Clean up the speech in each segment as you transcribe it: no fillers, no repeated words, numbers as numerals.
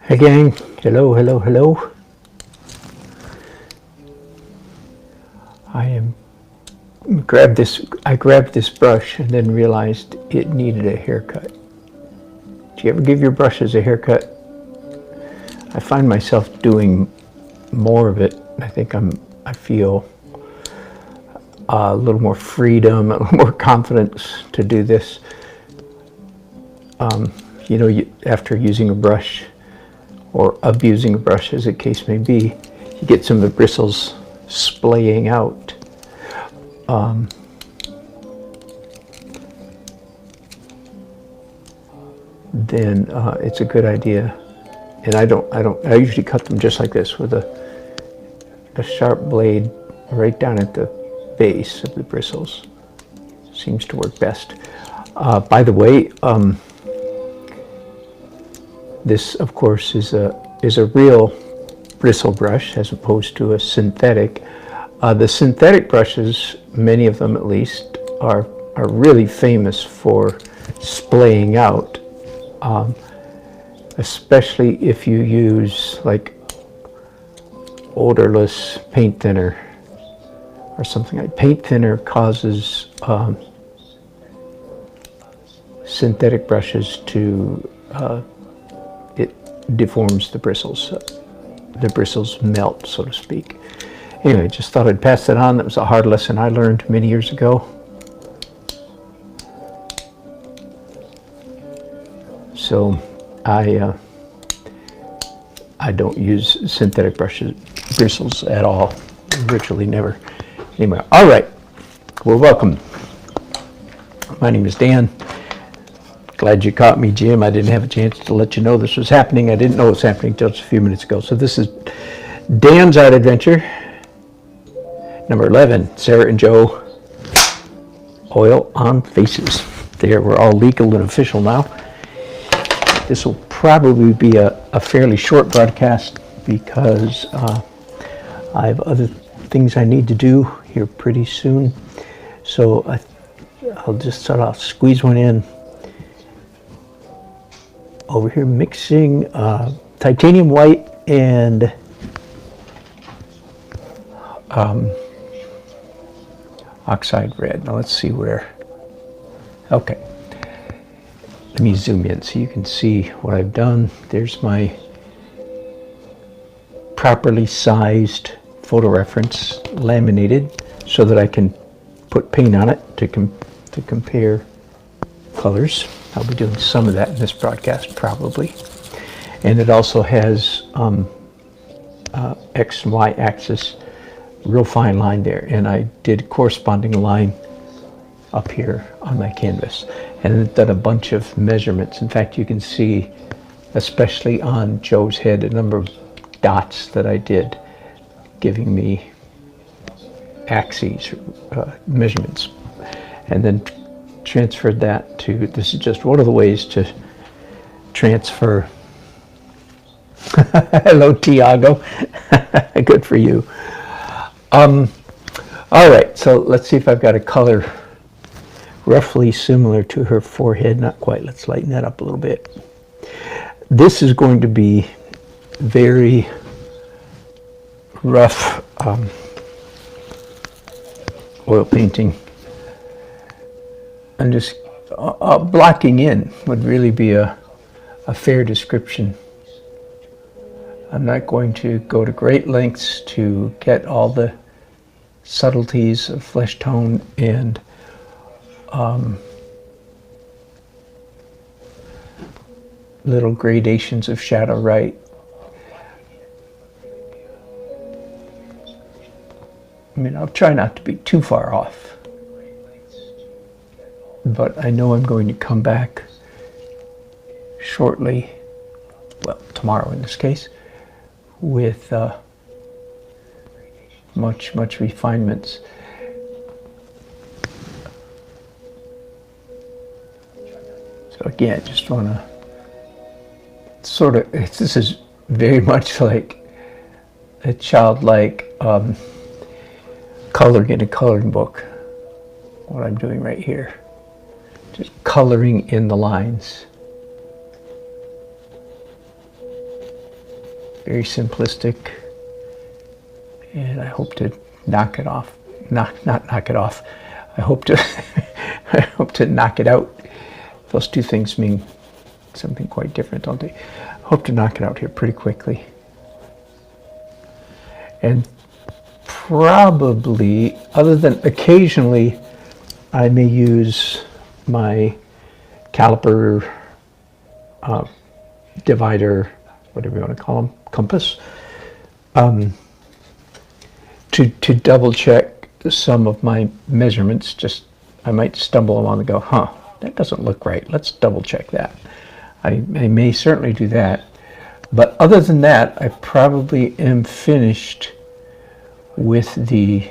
Hey gang, hello, hello, hello. I grabbed this brush and then realized it needed a haircut. Do you ever give your brushes a haircut? I find myself doing more of it. I feel a little more freedom, a little more confidence to do this. After using a brush or abusing a brush, as the case may be, you get some of the bristles splaying out. Then it's a good idea. And I usually cut them just like this with a sharp blade right down at the base of the bristles. Seems to work best. By the way, this of course is a real bristle brush as opposed to a synthetic. The synthetic brushes, many of them at least, are really famous for splaying out. Especially if you use like odorless paint thinner or something like paint thinner causes synthetic brushes to it deforms the bristles. The bristles melt, so to speak. Anyway, just thought I'd pass that on. That was a hard lesson I learned many years ago. So I don't use synthetic bristles at all, virtually never. Anyway, all right, well, welcome. My name is Dan. Glad you caught me, Jim. I didn't have a chance to let you know this was happening. I didn't know it was happening until just a few minutes ago. So this is Dan's Art Adventure, number 11, Sara and Joe, Oil on Faces. There, we're all legal and official now. This will probably be a fairly short broadcast because I have other things I need to do here pretty soon. So I'll just sort of squeeze one in. Over here mixing titanium white and oxide red. Now let's see where. Okay. Let me zoom in so you can see what I've done. There's my properly sized photo reference laminated so that I can put paint on it to compare colors. I'll be doing some of that in this broadcast probably. And it also has X and Y axis, real fine line there. And I did corresponding line up here on my canvas. And I've done a bunch of measurements. In fact, you can see, especially on Joe's head, a number of dots that I did, giving me axes, measurements. And then transferred that to, this is just one of the ways to transfer. Hello, Tiago. Good for you. All right, so let's see if I've got a color roughly similar to her forehead. Not quite. Let's lighten that up a little bit. This is going to be very rough oil painting. And just blocking in would really be a fair description. I'm not going to go to great lengths to get all the subtleties of flesh tone and little gradations of shadow right. I mean, I'll try not to be too far off, but I know I'm going to come back shortly, well, tomorrow in this case, with much refinements. So again, just want to sort of, this is very much like a childlike coloring in a coloring book, what I'm doing right here. Just coloring in the lines. very simplistic, and I hope to knock it off. Not knock it off. I hope to I hope to knock it out. Those two things mean something quite different, don't they? I hope to knock it out here pretty quickly. And probably, other than occasionally, I may use my caliper, divider, whatever you want to call them, compass, to double check some of my measurements. Just, I might stumble along and go, that doesn't look right. Let's double check that. I may certainly do that. But other than that, I probably am finished with the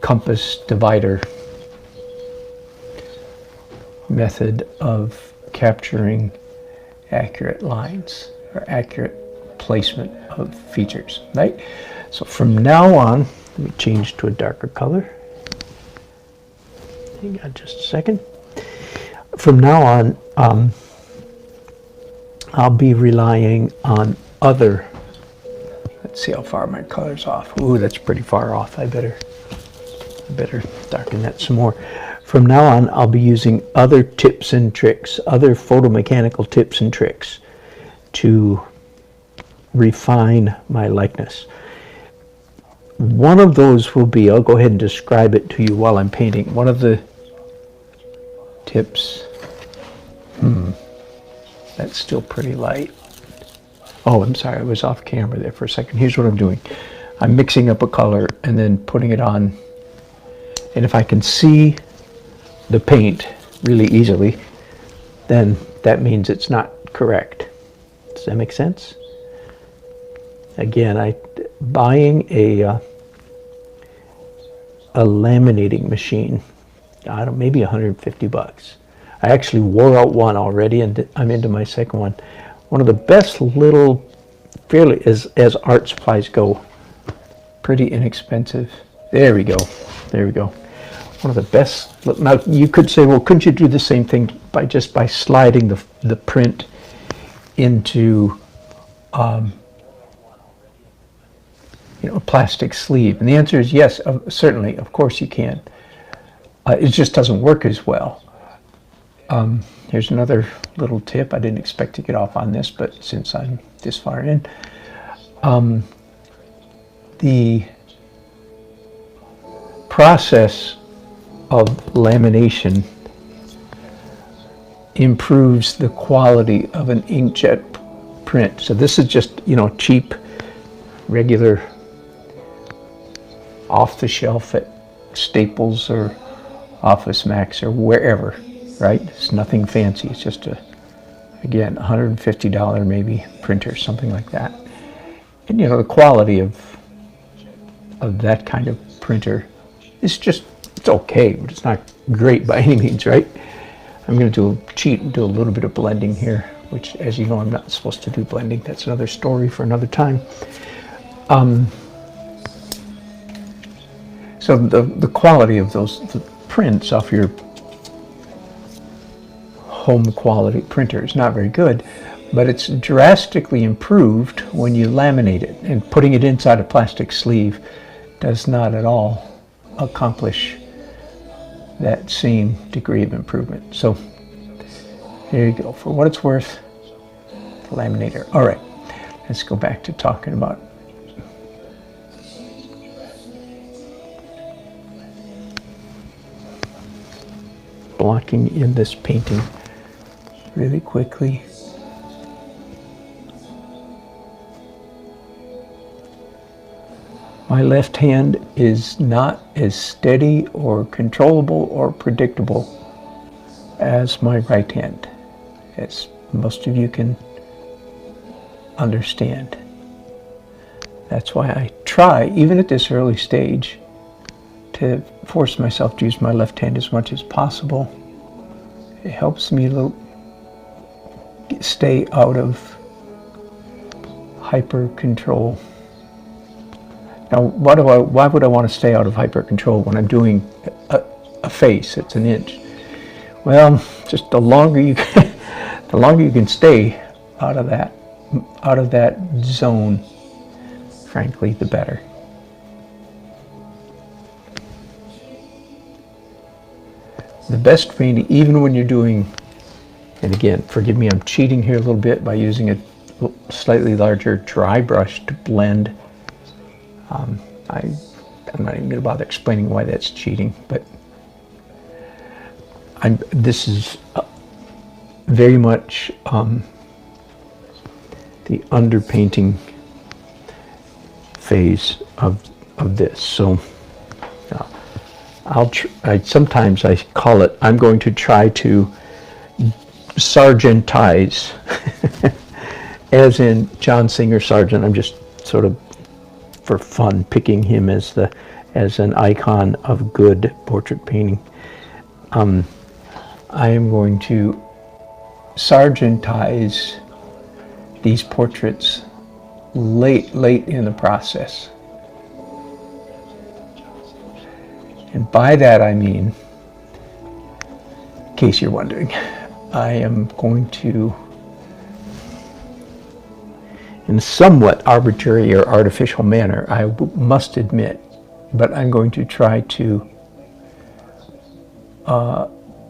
compass divider method of capturing accurate lines or accurate placement of features, right? So from now on, let me change to a darker color. Hang on just a second. From now on, I'll be relying on other, let's see how far my color's off. Ooh, that's pretty far off. I better darken that some more. From now on, I'll be using other tips and tricks, other photomechanical tips and tricks to refine my likeness. One of those will be, I'll go ahead and describe it to you while I'm painting. One of the tips, that's still pretty light. Oh, I'm sorry, I was off camera there for a second. Here's what I'm doing. I'm mixing up a color and then putting it on. And if I can see the paint really easily, then that means it's not correct. Does that make sense? Again, buying a laminating machine, I don't, maybe $150. I actually wore out one already, and I'm into my second one. One of the best little, fairly, as art supplies go, pretty inexpensive. There we go. There we go. One of the best. Now you could say, well, couldn't you do the same thing by sliding the print into a plastic sleeve? And the answer is yes, certainly, of course you can. It just doesn't work as well. Here's another little tip. I didn't expect to get off on this, but since I'm this far in, the process of lamination improves the quality of an inkjet print. So this is just, cheap, regular, off-the-shelf at Staples or Office Max or wherever, right? It's nothing fancy. It's just again, $150 maybe printer, something like that. And the quality of that kind of printer is just, it's okay, but it's not great by any means, right? I'm going to cheat and do a little bit of blending here, which, as you know, I'm not supposed to do blending. That's another story for another time. So the quality of the prints off your home quality printer is not very good, but it's drastically improved when you laminate it, and putting it inside a plastic sleeve does not at all accomplish that same degree of improvement. So there you go. For what it's worth, the laminator. All right, let's go back to talking about blocking in this painting really quickly. My left hand is not as steady or controllable or predictable as my right hand, as most of you can understand. That's why I try, even at this early stage, to force myself to use my left hand as much as possible. It helps me stay out of hyper control. Now, why would I want to stay out of hyper control when I'm doing a face? It's an inch. Well, just the longer you The longer you can stay out of that zone, frankly, the better. The best painting, even when you're doing, and again, forgive me, I'm cheating here a little bit by using a slightly larger dry brush to blend. I'm not even going to bother explaining why that's cheating, but this is very much the underpainting phase of this. So sometimes I call it, I'm going to try to sargentize, as in John Singer Sargent. I'm just sort of, for fun, picking him as an icon of good portrait painting. I am going to sargentize these portraits late in the process. And by that I mean, in case you're wondering, I am going to, in a somewhat arbitrary or artificial manner, I must admit, but I'm going to try to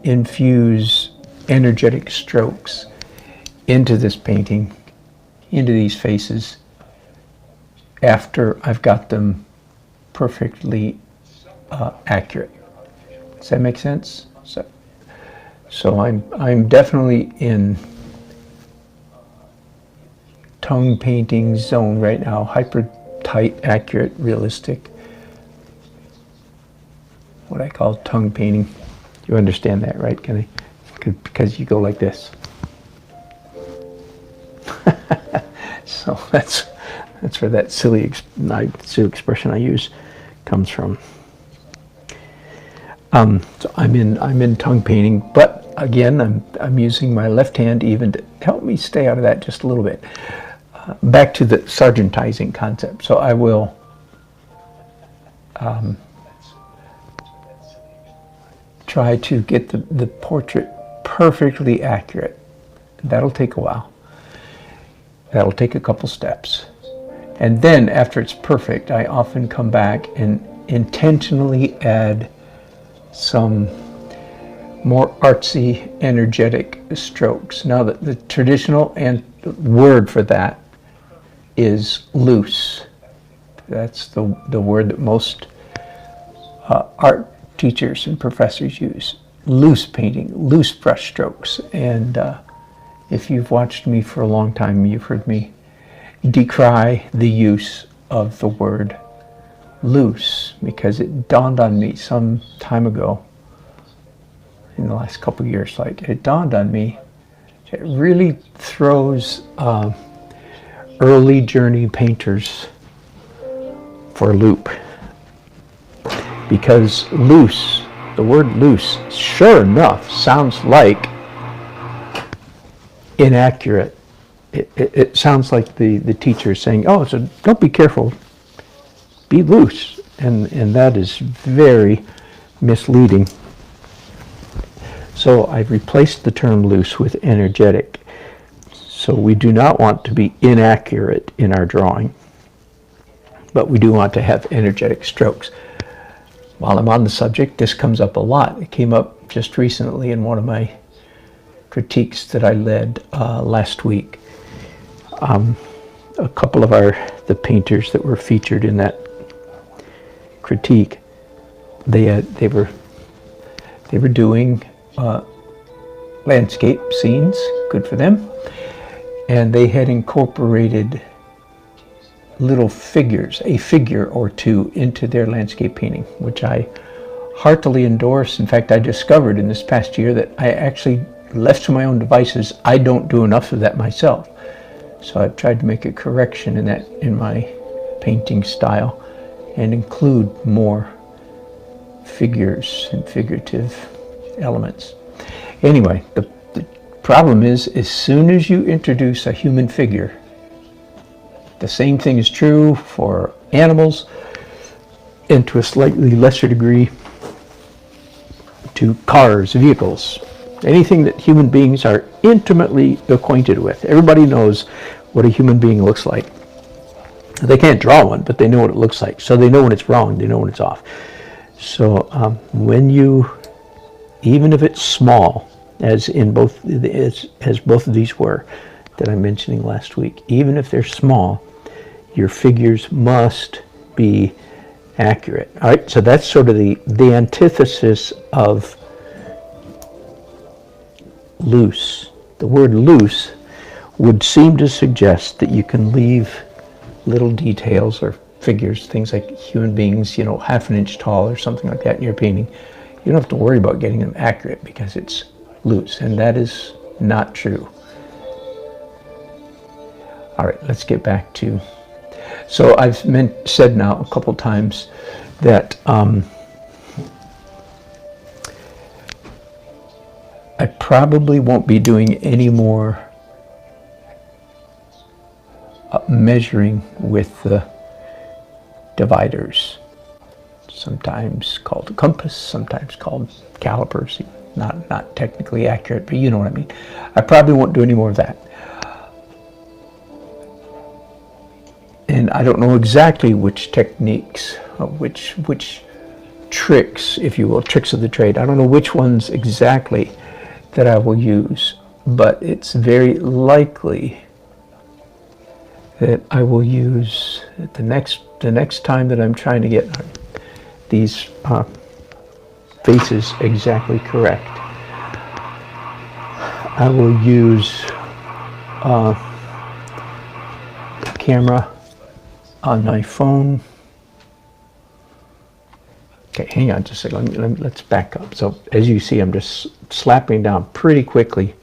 infuse energetic strokes into this painting, into these faces, after I've got them perfectly accurate. Does that make sense? So I'm definitely in tongue painting zone right now, hyper tight, accurate, realistic, what I call tongue painting. You understand that, right, Kenny? Because you go like this. So that's where that silly expression I use comes from. So I'm in tongue painting, but again, I'm using my left hand even to help me stay out of that just a little bit. Back to the sargentizing concept. So I will try to get the portrait perfectly accurate. That'll take a while. That'll take a couple steps. And then after it's perfect, I often come back and intentionally add some more artsy, energetic strokes. Now, the traditional word for that is loose. That's the word that most art teachers and professors use. Loose painting, loose brush strokes. And if you've watched me for a long time, you've heard me decry the use of the word loose, because it dawned on me some time ago, in the last couple of years, it dawned on me, it really throws early journey painters for a loop. Because loose, the word loose, sure enough, sounds like inaccurate. It sounds like the teacher is saying, oh, so don't be careful, be loose. And that is very misleading. So I've replaced the term loose with energetic. So we do not want to be inaccurate in our drawing, but we do want to have energetic strokes. While I'm on the subject, this comes up a lot. It came up just recently in one of my critiques that I led last week. A couple of the painters that were featured in that critique, they were doing landscape scenes, good for them, and they had incorporated little figures, a figure or two, into their landscape painting, which I heartily endorse. In fact, I discovered in this past year that I actually, left to my own devices, I don't do enough of that myself. So I've tried to make a correction in my painting style and include more figures and figurative elements. Anyway, the problem is, as soon as you introduce a human figure, the same thing is true for animals, and to a slightly lesser degree to cars, vehicles. anything that human beings are intimately acquainted with. Everybody knows what a human being looks like. They can't draw one, but they know what it looks like. So they know when it's wrong, they know when it's off. So when you, even if it's small, as both of these were that I'm mentioning last week, even if they're small, your figures must be accurate. All right, so that's sort of the antithesis of loose. The word loose would seem to suggest that you can leave little details or figures, things like human beings, half an inch tall or something like that in your painting. You don't have to worry about getting them accurate because it's loose, and that is not true. All right, let's get back to, so I've said now a couple times that I probably won't be doing any more measuring with the dividers, sometimes called a compass, sometimes called calipers. Not technically accurate, but you know what I mean. I probably won't do any more of that. And I don't know exactly which techniques, which tricks, if you will, tricks of the trade. I don't know which ones exactly that I will use, but it's very likely that I will use the next time that I'm trying to get these faces exactly correct. I will use a camera on my phone. Okay, hang on just a second. Let's back up. So as you see, I'm just slapping down pretty quickly.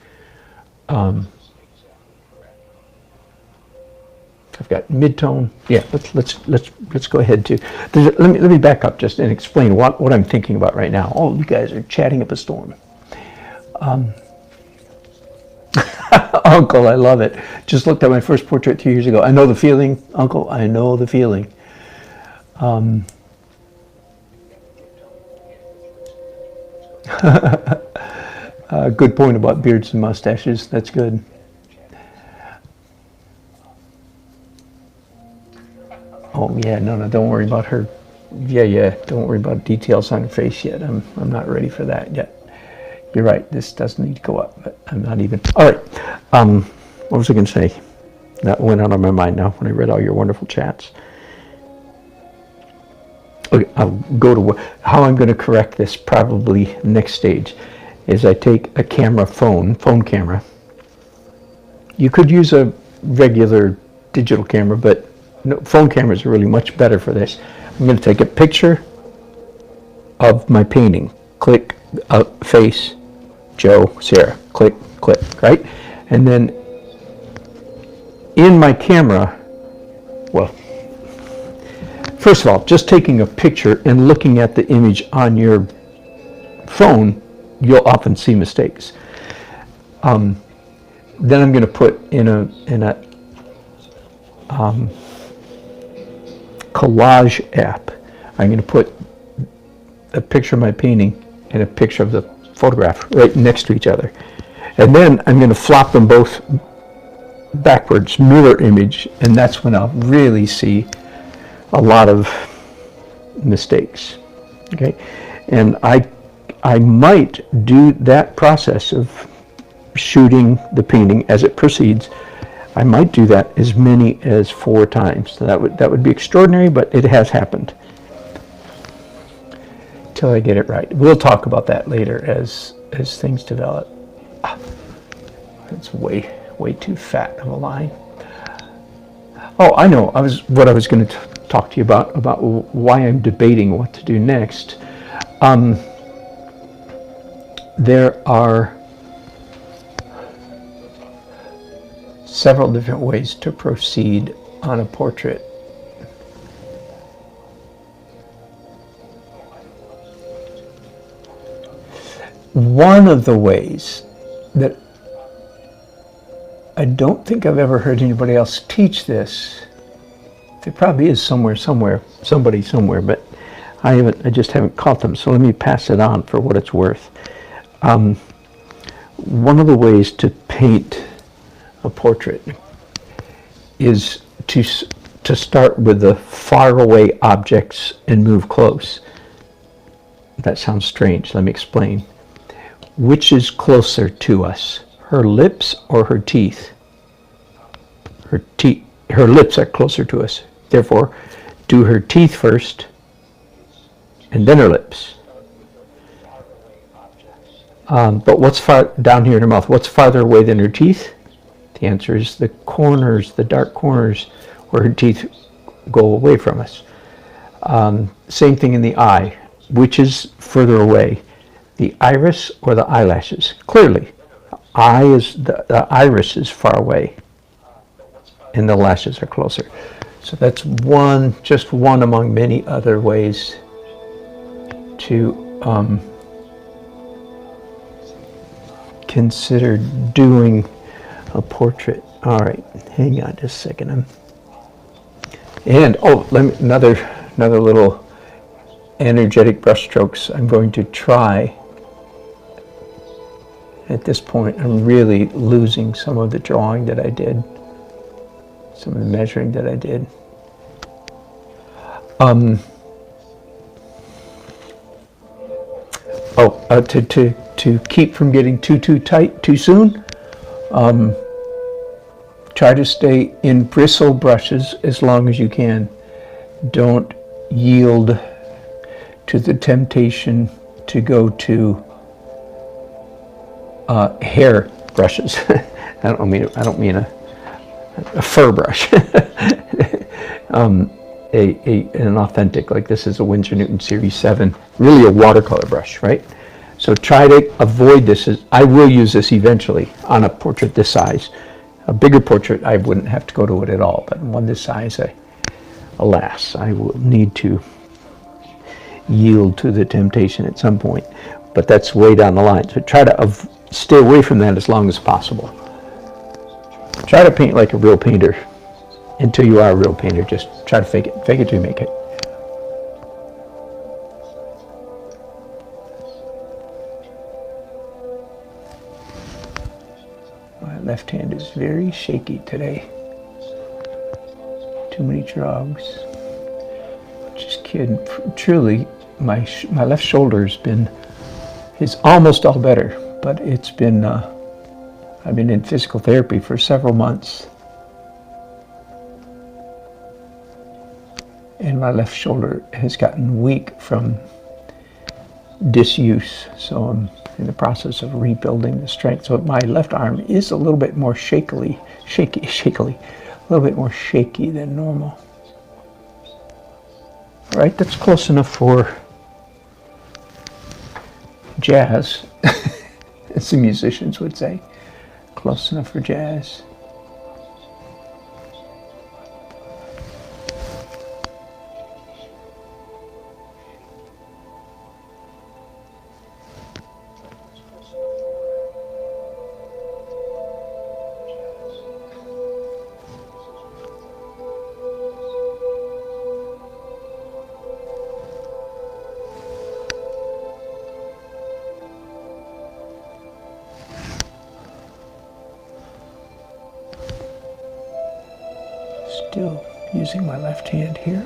I've got mid-tone. Yeah, let's go ahead to. Let me back up just and explain what I'm thinking about right now. Oh, you guys are chatting up a storm. Uncle, I love it. Just looked at my first portrait 2 years ago. I know the feeling, Uncle. I know the feeling. Good point about beards and mustaches. That's good. Oh yeah, no, don't worry about her. Yeah, don't worry about details on her face yet. I'm not ready for that yet. You're right. This does need to go up, but I'm not even. All right. What was I going to say? That went out of my mind now when I read all your wonderful chats. Okay, I'll go to how I'm going to correct this. Probably next stage is I take a phone camera. You could use a regular digital camera, but phone cameras are really much better for this. I'm going to take a picture of my painting. Click, face, Joe, Sarah. Click, right? And then in my camera, well, first of all, just taking a picture and looking at the image on your phone, you'll often see mistakes. Then I'm going to put in a collage app. I'm going to put a picture of my painting and a picture of the photograph right next to each other. And then I'm going to flop them both backwards, mirror image, and that's when I'll really see a lot of mistakes. Okay? And I might do that process of shooting the painting as it proceeds. I might do that as many as 4 times. So that would be extraordinary, but it has happened. Till I get it right. We'll talk about that later as things develop. That's way too fat of a line. Oh, I know. What I was going to talk to you about why I'm debating what to do next. There are several different ways to proceed on a portrait. One of the ways that I don't think I've ever heard anybody else teach this, there probably is somebody somewhere, but I just haven't caught them, so let me pass it on for what it's worth. One of the ways to paint a portrait is to start with the faraway objects and move close. That sounds strange. Let me explain. Which is closer to us, her lips or her teeth? Her lips are closer to us. Therefore, do her teeth first, and then her lips. But what's far down here in her mouth? What's farther away than her teeth? The answer is the corners, the dark corners where her teeth go away from us. Same thing in the eye. Which is further away, the iris or the eyelashes? Clearly, the iris is far away, and the lashes are closer. So that's just one among many other ways to consider doing a portrait. All right, hang on just a second. Another little energetic brush strokes I'm going to try. At this point, I'm really losing some of the drawing that I did, some of the measuring that I did. To keep from getting too tight too soon, try to stay in bristle brushes as long as you can. Don't yield to the temptation to go to hair brushes. I don't mean a fur brush. An authentic, like this is a Winsor Newton Series 7, really a watercolor brush, right? So try to avoid this. I will use this eventually on a portrait this size. A bigger portrait, I wouldn't have to go to it at all, but one this size, alas, I will need to yield to the temptation at some point, but that's way down the line. So try to stay away from that as long as possible. Try to paint like a real painter until you are a real painter. Just try to fake it till you make it. My left hand is very shaky today. Too many drugs. Just kidding. Truly, my left shoulder is almost all better, but it's been I've been in physical therapy for several months, and my left shoulder has gotten weak from disuse, so I'm in the process of rebuilding the strength. So my left arm is a little bit more shaky, a little bit more shaky than normal. All right, that's close enough for jazz, as the musicians would say. Close enough for jazz. Still using my left hand here.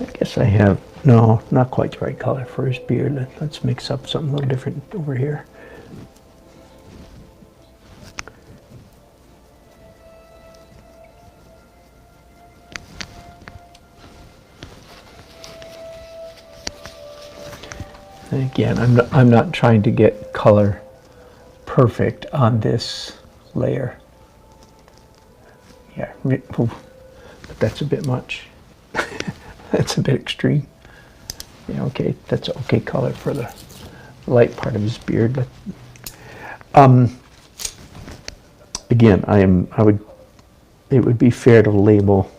I guess I have, no, not quite the right color for his beard. Let's mix up something a little different over here. And again, I'm not trying to get color perfect on this layer. Yeah, but that's a bit much. That's a bit extreme. Yeah, okay, that's okay color for the light part of his beard. But again, it would be fair to label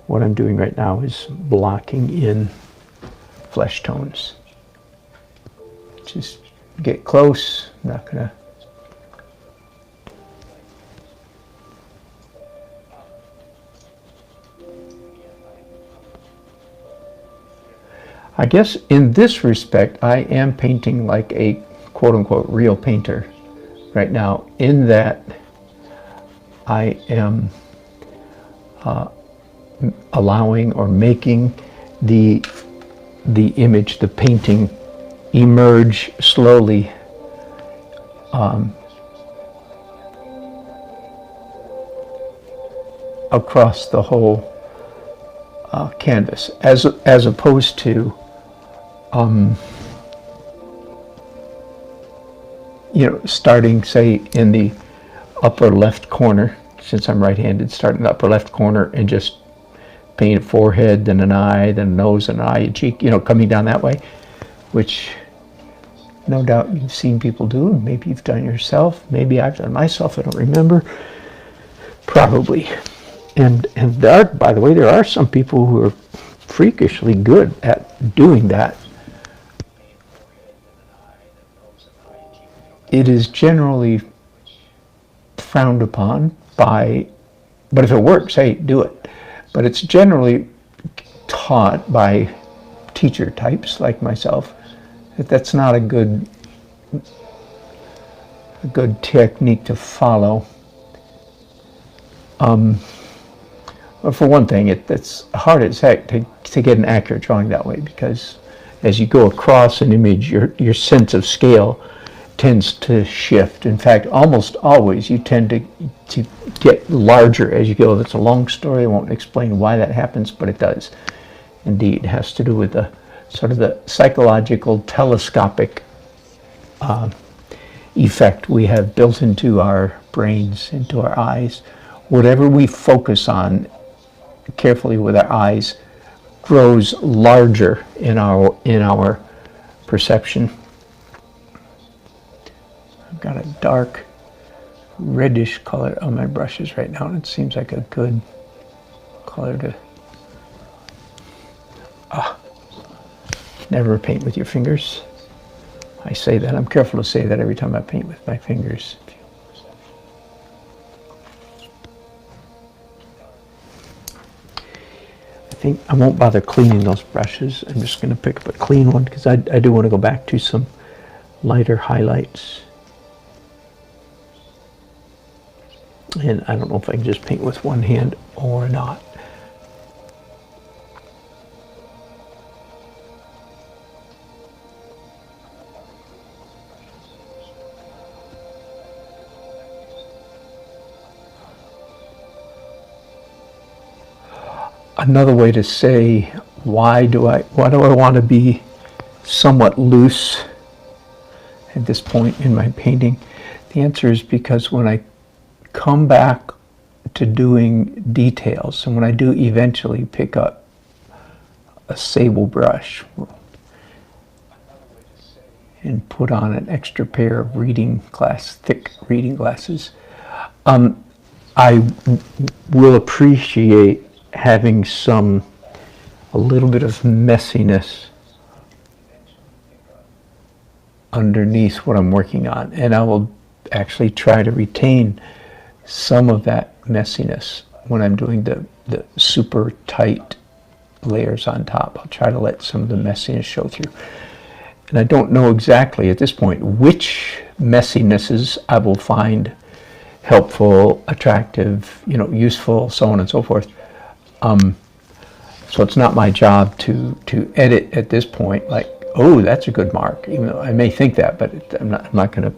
what I'm doing right now is blocking in flesh tones. Just get close. I'm not gonna. I guess in this respect, I am painting like a quote-unquote real painter right now, in that I am allowing or making the image, the painting, emerge slowly across the whole canvas, as opposed to starting, say, in the upper left corner, since I'm right-handed, start in the upper left corner and just paint a forehead, then an eye, then a nose, and an eye, a cheek, coming down that way, which no doubt you've seen people do, and maybe you've done yourself, maybe I've done myself, I don't remember, probably. And by the way, there are some people who are freakishly good at doing that. It is generally frowned upon but if it works, hey, do it. But it's generally taught by teacher types like myself that that's not a good technique to follow. But for one thing, it's hard as heck to get an accurate drawing that way, because as you go across an image, your sense of scale tends to shift. In fact, almost always you tend to get larger as you go. That's a long story. I won't explain why that happens, but it does. Indeed, it has to do with the sort of the psychological telescopic effect we have built into our brains, into our eyes. Whatever we focus on carefully with our eyes grows larger in our perception. I've got a dark reddish color on my brushes right now, and it seems like a good color to never paint with your fingers. I say that, I'm careful to say that every time I paint with my fingers. I think I won't bother cleaning those brushes. I'm just going to pick up a clean one, because I do want to go back to some lighter highlights. And I don't know if I can just paint with one hand or not. Another way to say why do I want to be somewhat loose at this point in my painting? The answer is because when I come back to doing details, and when I do eventually pick up a sable brush and put on an extra pair of thick reading glasses, I will appreciate having a little bit of messiness underneath what I'm working on, and I will actually try to retain some of that messiness when I'm doing the super tight layers on top. I'll try to let some of the messiness show through. And I don't know exactly at this point which messinesses I will find helpful, attractive, useful, so on and so forth. So it's not my job to edit at this point, like, oh, that's a good mark, even though I may think that, but I'm not going to.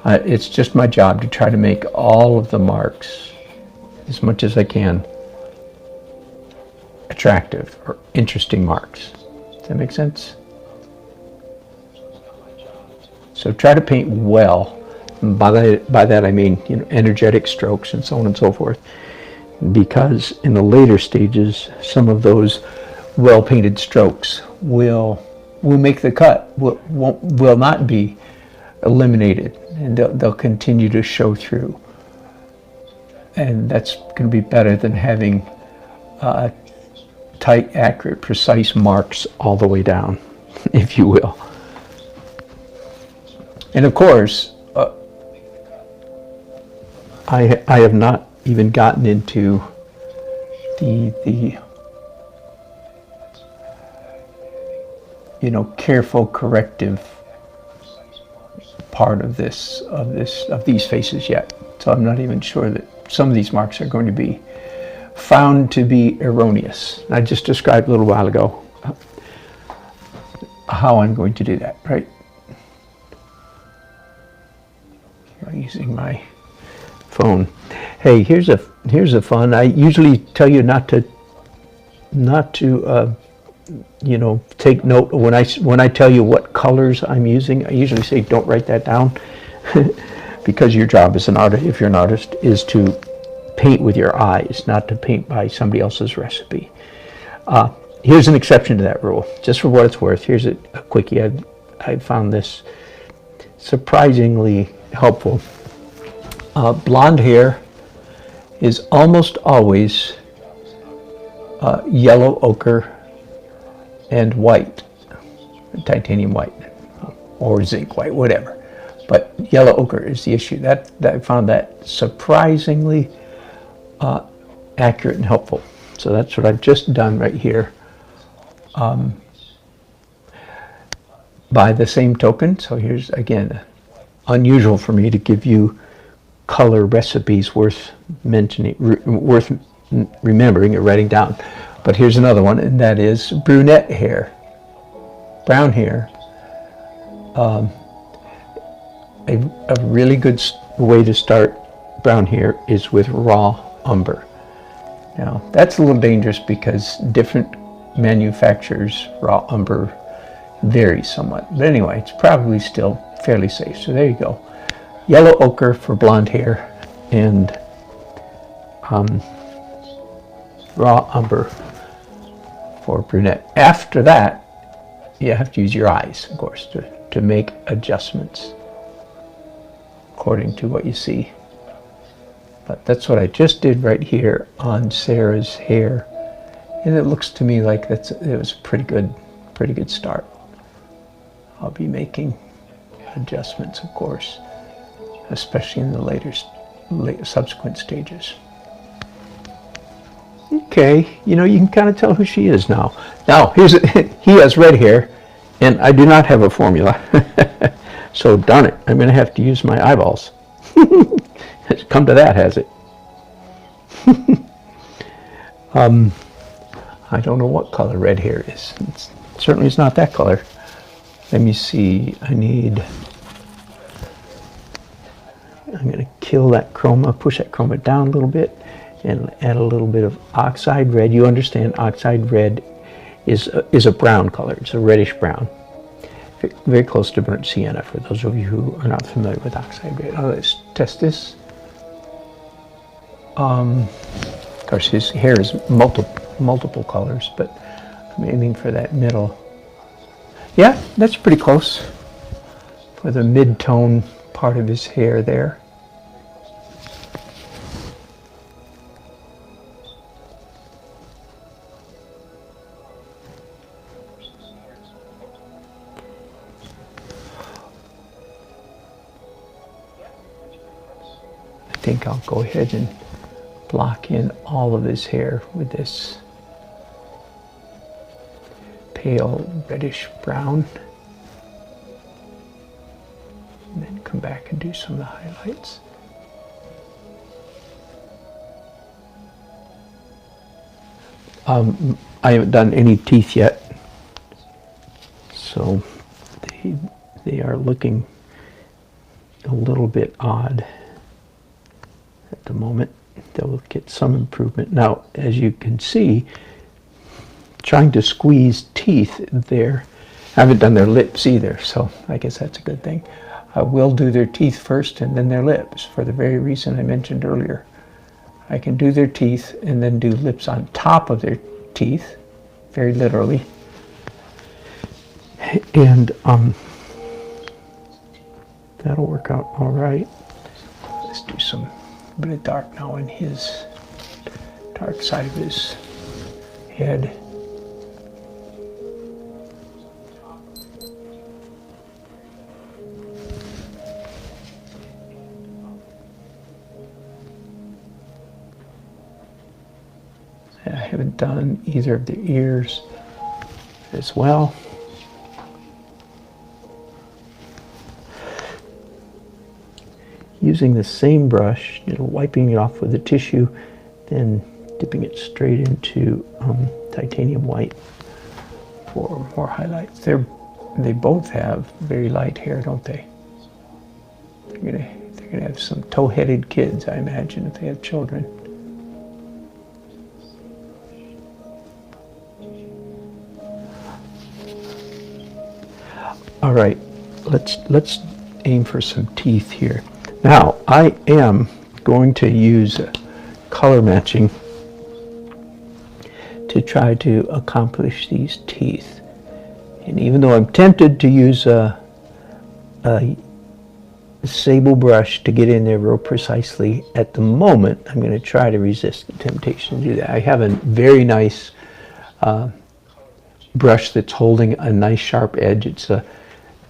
It's just my job to try to make all of the marks, as much as I can, attractive or interesting marks. Does that make sense? So try to paint well. By that I mean energetic strokes and so on and so forth. Because in the later stages, some of those well-painted strokes will make the cut, will not be eliminated, and they'll continue to show through. And that's going to be better than having tight, accurate, precise marks all the way down, if you will. And of course, I have not even gotten into careful corrective part of these faces yet. So I'm not even sure that some of these marks are going to be found to be erroneous. I just described a little while ago how I'm going to do that, right? Using my phone. Hey, here's a fun. I usually tell you not to take note when I tell you what colors I'm using. I usually say don't write that down because your job as an artist, if you're an artist, is to paint with your eyes, not to paint by somebody else's recipe. Here's an exception to that rule, just for what it's worth. Here's a quickie. I found this surprisingly helpful. Blonde hair is almost always yellow ochre and white, titanium white, or zinc white, whatever. But yellow ochre is the issue. I found that surprisingly accurate and helpful. So that's what I've just done right here. By the same token, so here's again, unusual for me to give you color recipes worth mentioning, worth remembering or writing down. But here's another one, and that is brunette hair, brown hair. A really good way to start brown hair is with raw umber. Now, that's a little dangerous because different manufacturers' raw umber varies somewhat. But anyway, it's probably still fairly safe. So there you go. Yellow ochre for blonde hair and raw umber for brunette. After that, you have to use your eyes, of course, to make adjustments according to what you see. But that's what I just did right here on Sarah's hair, and it looks to me like it was a pretty good start. I'll be making adjustments, of course, especially in the later subsequent stages. Okay, you can kind of tell who she is now. Now, he has red hair, and I do not have a formula. So darn it, I'm going to have to use my eyeballs. It's come to that, has it? I don't know what color red hair is. Certainly it's not that color. Let me see. I'm going to kill that chroma, push that chroma down a little bit, and add a little bit of oxide red. You understand oxide red is a brown color. It's a reddish brown. Very close to burnt sienna for those of you who are not familiar with oxide red. Let's test this. Of course, his hair is multiple colors, but I'm aiming for that middle. Yeah, that's pretty close for the mid-tone part of his hair there. I think I'll go ahead and block in all of his hair with this pale reddish brown, and then come back and do some of the highlights. I haven't done any teeth yet, so they are looking a little bit odd at the moment. They'll get some improvement. Now, as you can see, trying to squeeze teeth there. I haven't done their lips either, so I guess that's a good thing. I will do their teeth first and then their lips for the very reason I mentioned earlier. I can do their teeth and then do lips on top of their teeth, very literally. And that'll work out all right. Let's do some bit of dark now in his dark side of his head. I haven't done either of the ears as well. using the same brush, wiping it off with a tissue, then dipping it straight into titanium white for more highlights. They both have very light hair, don't they? They're gonna have some tow-headed kids, I imagine, if they have children. All right, let's aim for some teeth here. Now, I am going to use color matching to try to accomplish these teeth. And even though I'm tempted to use a sable brush to get in there real precisely, at the moment, I'm going to try to resist the temptation to do that. I have a very nice brush that's holding a nice sharp edge. It's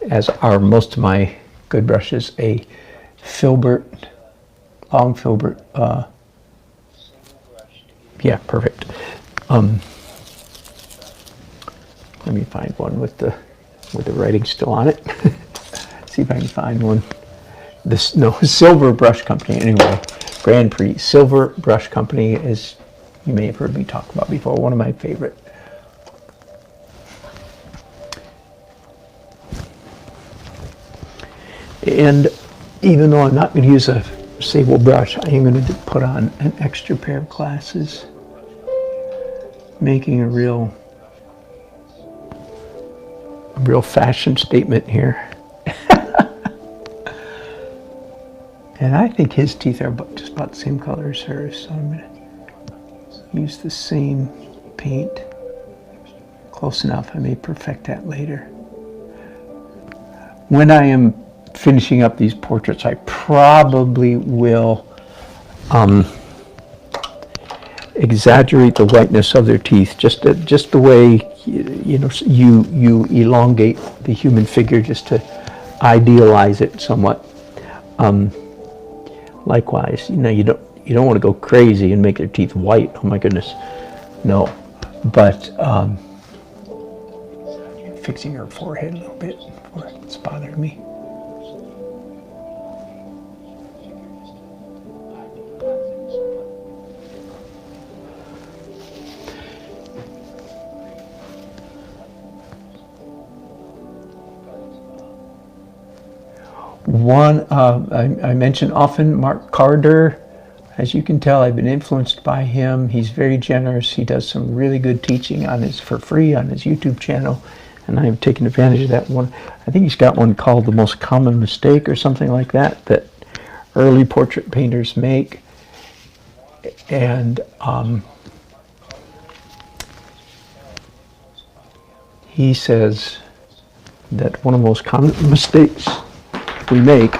as are most of my good brushes, a filbert, long filbert. Yeah, perfect. Let me find one with the writing still on it. See if I can find one. Silver Brush Company. Anyway, Grand Prix Silver Brush Company, as you may have heard me talk about before, one of my favorite. And even though I'm not going to use a sable brush, I am going to put on an extra pair of glasses, making a real fashion statement here. And I think his teeth are just about the same color as hers, so I'm going to use the same paint. Close enough, I may perfect that later. When I am finishing up these portraits, I probably will exaggerate the whiteness of their teeth, just the way you elongate the human figure, just to idealize it somewhat. Likewise, you don't want to go crazy and make their teeth white. Oh my goodness, no. But fixing her forehead a little bit before it's bothering me. One, I mention often Mark Carter. As you can tell, I've been influenced by him. He's very generous. He does some really good teaching for free on his YouTube channel, and I've taken advantage of that one. I think he's got one called The Most Common Mistake or something like that, that early portrait painters make. And he says that one of the most common mistakes we make,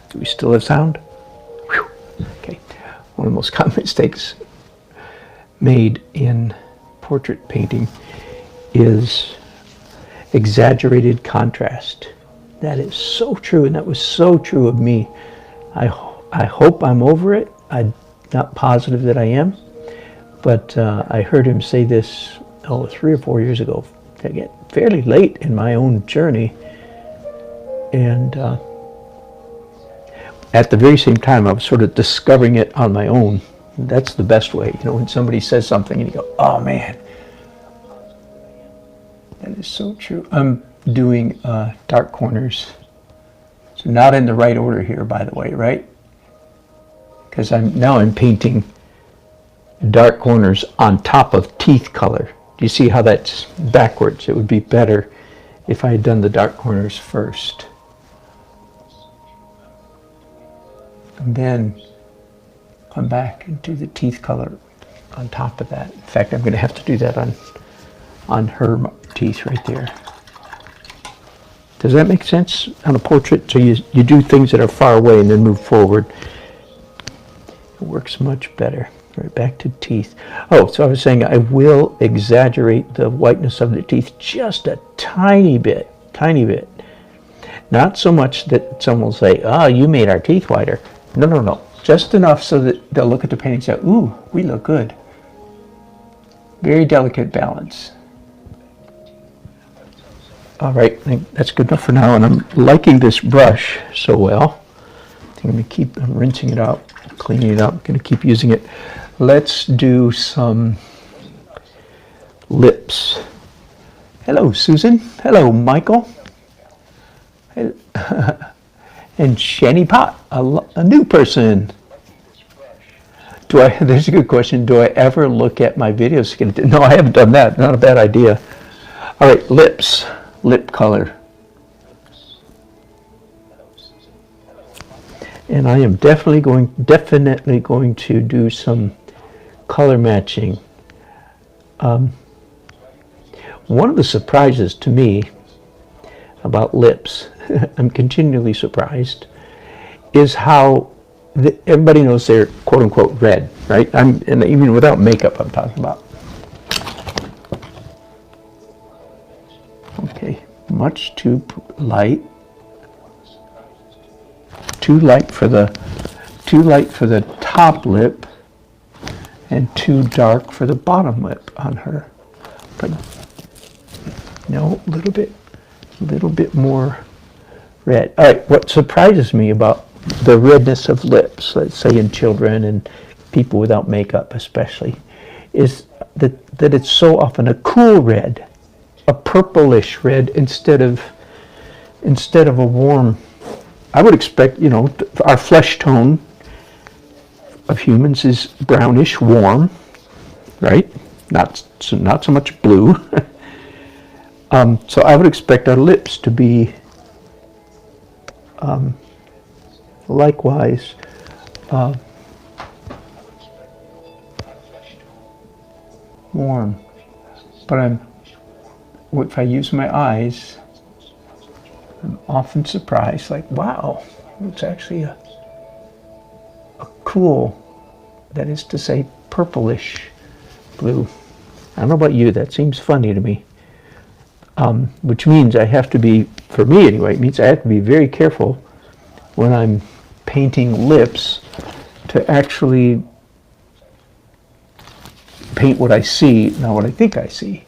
do we still have sound? Whew. Okay. One of the most common mistakes made in portrait painting is exaggerated contrast. That is so true, and that was so true of me. I hope I'm over it. I'm not positive that I am, but I heard him say this 3 or 4 years ago, fairly late in my own journey, and at the very same time I was sort of discovering it on my own. That's the best way, when somebody says something and you go, oh man, that is so true. I'm doing dark corners, so not in the right order here, by the way, right? Because I'm painting dark corners on top of teeth color. Do you see how that's backwards? It would be better if I had done the dark corners first, and then come back and do the teeth color on top of that. In fact, I'm going to have to do that on her teeth right there. Does that make sense on a portrait? So you do things that are far away and then move forward. It works much better. Right, back to teeth. Oh, so I was saying I will exaggerate the whiteness of the teeth just a tiny bit. Not so much that someone will say, oh, you made our teeth whiter. No. Just enough so that they'll look at the painting and say, ooh, we look good. Very delicate balance. All right, I think that's good enough for now, and I'm liking this brush so well. I think I'm going to keep rinsing it out, cleaning it up. I'm going to keep using it. Let's do some lips. Hello, Susan. Hello, Michael. And Shani Pot, a new person. There's a good question. Do I ever look at my videos? No, I haven't done that. Not a bad idea. All right, lips, lip color. And I am definitely going to do some color matching. One of the surprises to me about lips, I'm continually surprised, is how everybody knows they're quote unquote red, right? And even without makeup, I'm talking about. Okay, much too light. Too light for the top lip, and too dark for the bottom lip on her. But no, a little bit more red. All right, what surprises me about the redness of lips, let's say in children and people without makeup especially, is that it's so often a cool red, a purplish red instead of a warm. I would expect, our flesh tone of humans is brownish, warm, right? Not so much blue. So I would expect our lips to be likewise warm. But if I use my eyes, I'm often surprised, like, wow, it's actually a cool, that is to say, purplish blue. I don't know about you, that seems funny to me. Which means I have to be, for me anyway, it means I have to be very careful when I'm painting lips to actually paint what I see, not what I think I see.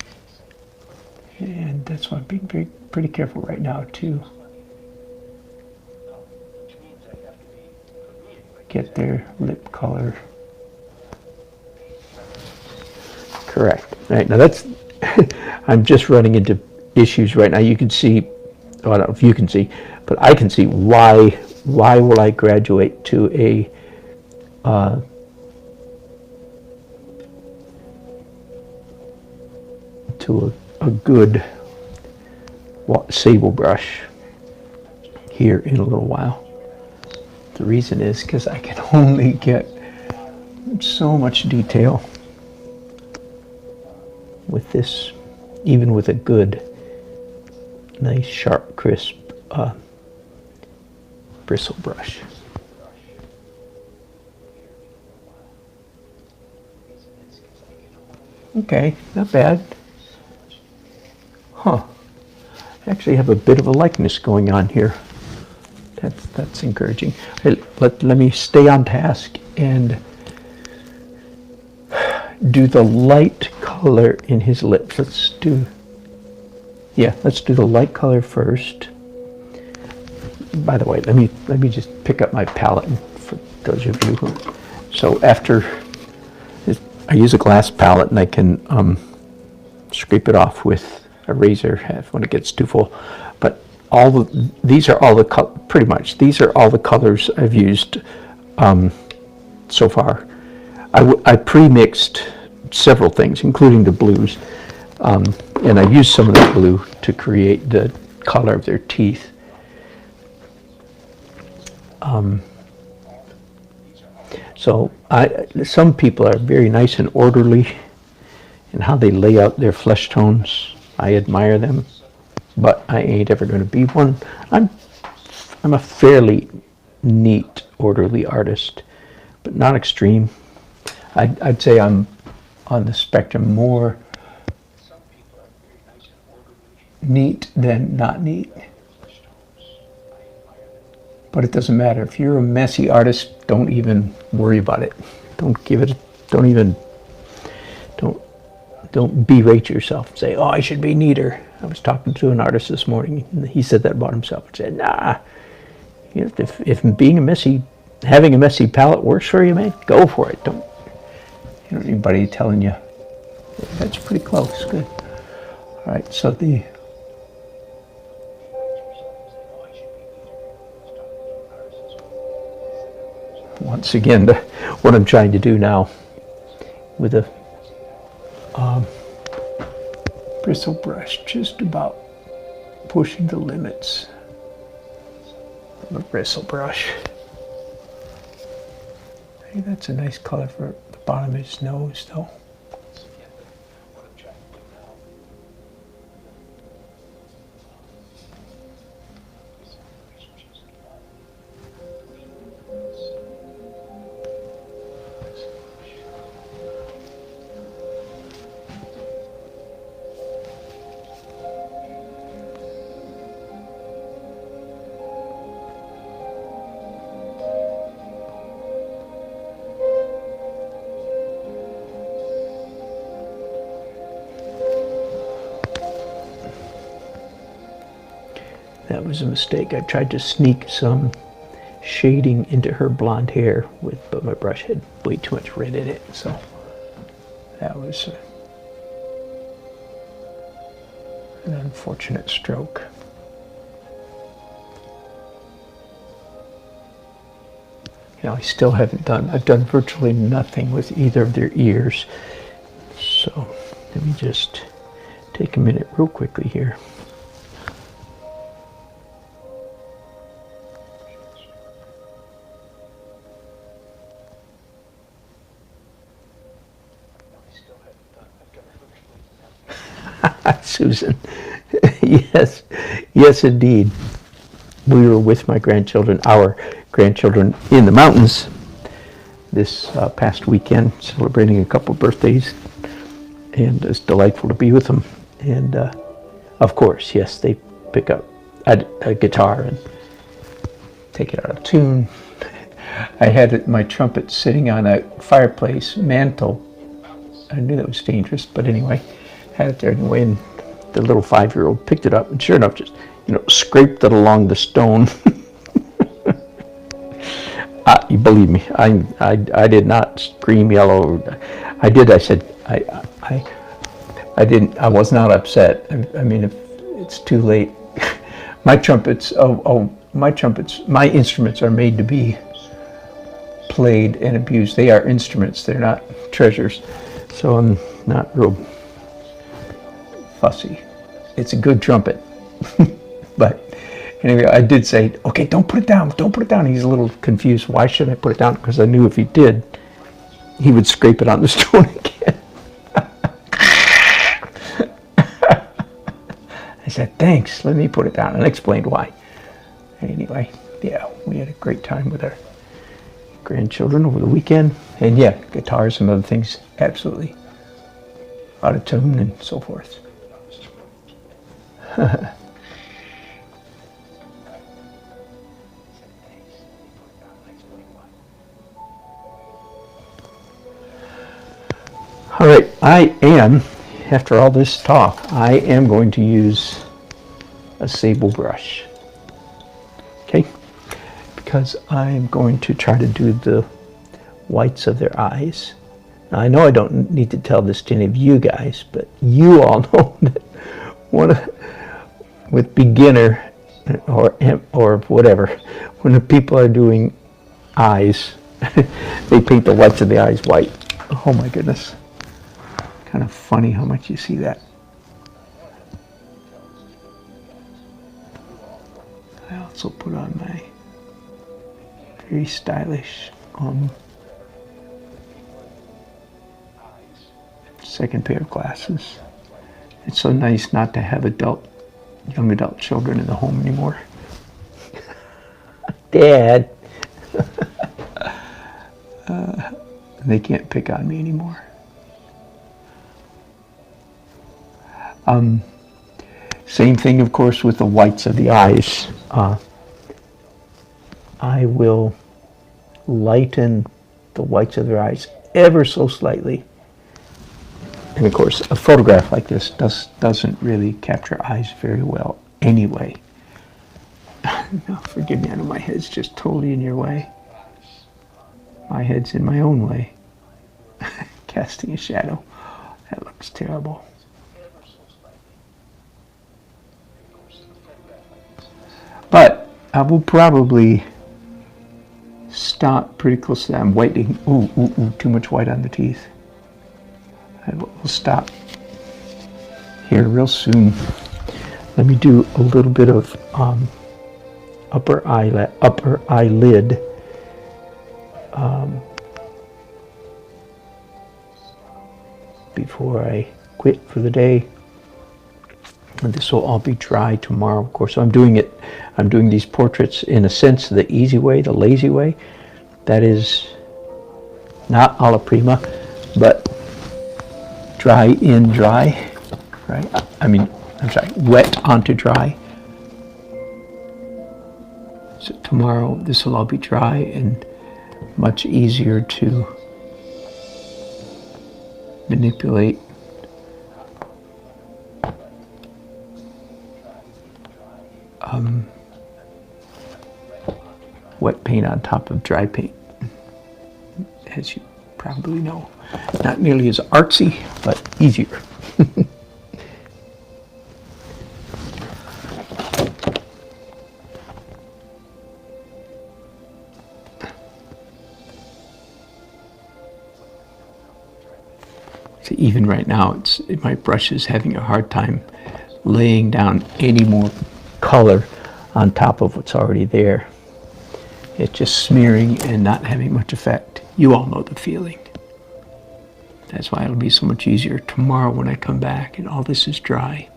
And that's why I'm being pretty careful right now to get their lip color correct. Right, now that's, I'm just running into issues right now. You can see, well, I don't know if you can see, but I can see why will I graduate to a good sable brush here in a little while. The reason is because I can only get so much detail with this, even with a good, nice, sharp, crisp bristle brush. Okay, not bad. Huh. I actually have a bit of a likeness going on here. That's encouraging. Hey, let me stay on task and do the light color in his lips. Let's do the light color first. By the way, let me just pick up my palette for those of you who. So after I use a glass palette, and I can scrape it off with a razor when it gets too full. But these are all the pretty much these are all the colors I've used so far. I pre-mixed several things, including the blues, and I used some of the blue to create the color of their teeth. So some people are very nice and orderly in how they lay out their flesh tones. I admire them, but I ain't ever going to be one. I'm a fairly neat, orderly artist, but not extreme. I'd say I'm on the spectrum more neat than not neat. But it doesn't matter. If you're a messy artist, don't even worry about it. Don't don't berate yourself and say, oh, I should be neater. I was talking to an artist this morning, and he said that about himself. He said, nah, you know, if having a messy palette works for you, man, go for it. Don't anybody telling you. That's pretty close. Good. All right, so once again, what I'm trying to do now with a bristle brush, just about pushing the limits of a bristle brush. Hey, that's a nice color for the bottom of his nose, though. That was a mistake. I tried to sneak some shading into her blonde hair, but my brush had way too much red in it, so that was an unfortunate stroke. You know, I still haven't I've done virtually nothing with either of their ears. So let me just take a minute real quickly here. Susan, yes indeed. We were with our grandchildren in the mountains this past weekend, celebrating a couple of birthdays, and it's delightful to be with them. And of course, yes, they pick up a guitar and take it out of tune. I had my trumpet sitting on a fireplace mantle. I knew that was dangerous, but anyway, had it there anyway, and the little 5-year-old picked it up, and sure enough, just scraped it along the stone. You believe me, I did not scream, yell. I said I didn't. I was not upset. I mean, if it's too late, my instruments are made to be played and abused. They are instruments. They're not treasures. So I'm not real fussy. It's a good trumpet. But anyway, I did say, okay, don't put it down. Don't put it down. He's a little confused. Why should I put it down? Because I knew if he did, he would scrape it on the stone again. I said, thanks. Let me put it down, and explained why. Anyway, yeah, we had a great time with our grandchildren over the weekend. And yeah, guitars and other things, absolutely out of tune and so forth. All right, after all this talk, I am going to use a sable brush. Okay? Because I'm going to try to do the whites of their eyes. Now, I know I don't need to tell this to any of you guys, but you all know that with beginner or whatever, when the people are doing eyes, they paint the whites of the eyes white. Oh my goodness. Kind of funny how much you see that. I also put on my very stylish second pair of glasses. It's so nice not to have young adult children in the home anymore. Dad. They can't pick on me anymore. Same thing, of course, with the whites of the eyes. I will lighten the whites of their eyes ever so slightly, And of course, a photograph like this doesn't really capture eyes very well anyway. No, forgive me, I know my head's just totally in your way. My head's in my own way. Casting a shadow. That looks terrible. But I will probably stop pretty close to that. I'm waiting. Ooh, too much white on the teeth. I will stop here real soon. Let me do a little bit of upper eyelid. Before I quit for the day. And this will all be dry tomorrow, of course. So I'm doing these portraits in a sense the easy way, the lazy way. That is not alla prima, but dry in dry, right? I'm sorry, wet onto dry. So tomorrow this will all be dry and much easier to manipulate. Wet paint on top of dry paint, as you probably know. Not nearly as artsy, but easier. So even right now, my brush is having a hard time laying down any more color on top of what's already there. It's just smearing and not having much effect. You all know the feeling. That's why it'll be so much easier tomorrow when I come back and all this is dry.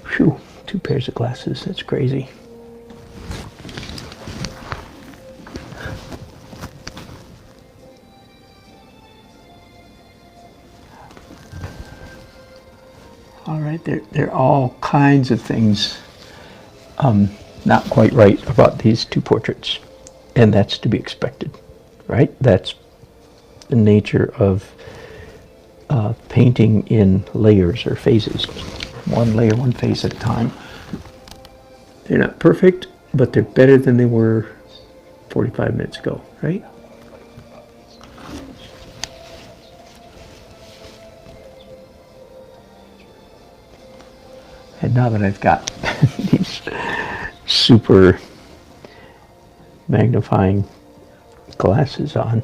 Phew, 2 pairs of glasses, that's crazy. All right, there are all kinds of things not quite right about these 2 portraits, and that's to be expected, right? That's the nature of painting in layers or phases. One layer, one phase at a time. They're not perfect, but they're better than they were 45 minutes ago, right? And now that I've got these super magnifying glasses on,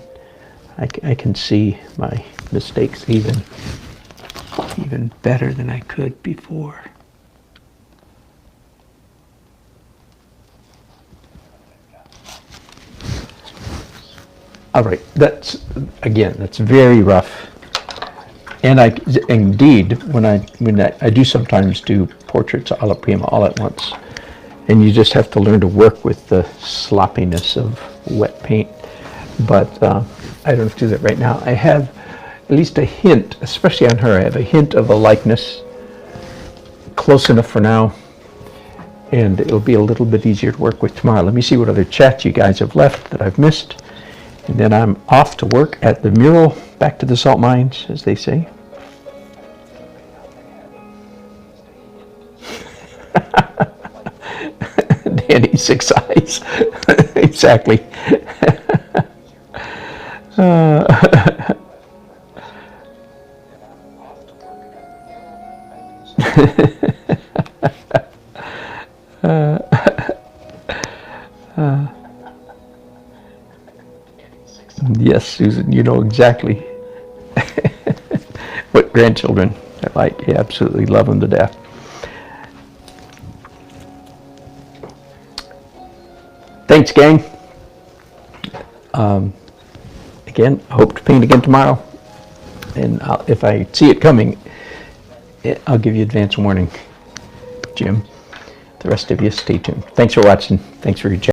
I can see my mistakes even better than I could before. All right, that's very rough. And indeed, when I do sometimes do portraits alla prima all at once, and you just have to learn to work with the sloppiness of wet paint. But I don't have to do that right now. I have at least a hint, especially on her, I have a hint of a likeness, close enough for now, and it'll be a little bit easier to work with tomorrow. Let me see what other chats you guys have left that I've missed, and then I'm off to work at the mural, back to the salt mines, as they say. Danny, 6 eyes. Exactly. Yes, Susan, you know exactly what grandchildren are like. You absolutely love them to death. Thanks, gang. Again, I hope to paint again tomorrow. And if I see it coming, I'll give you advance warning, Jim. The rest of you, stay tuned. Thanks for watching. Thanks for your chat.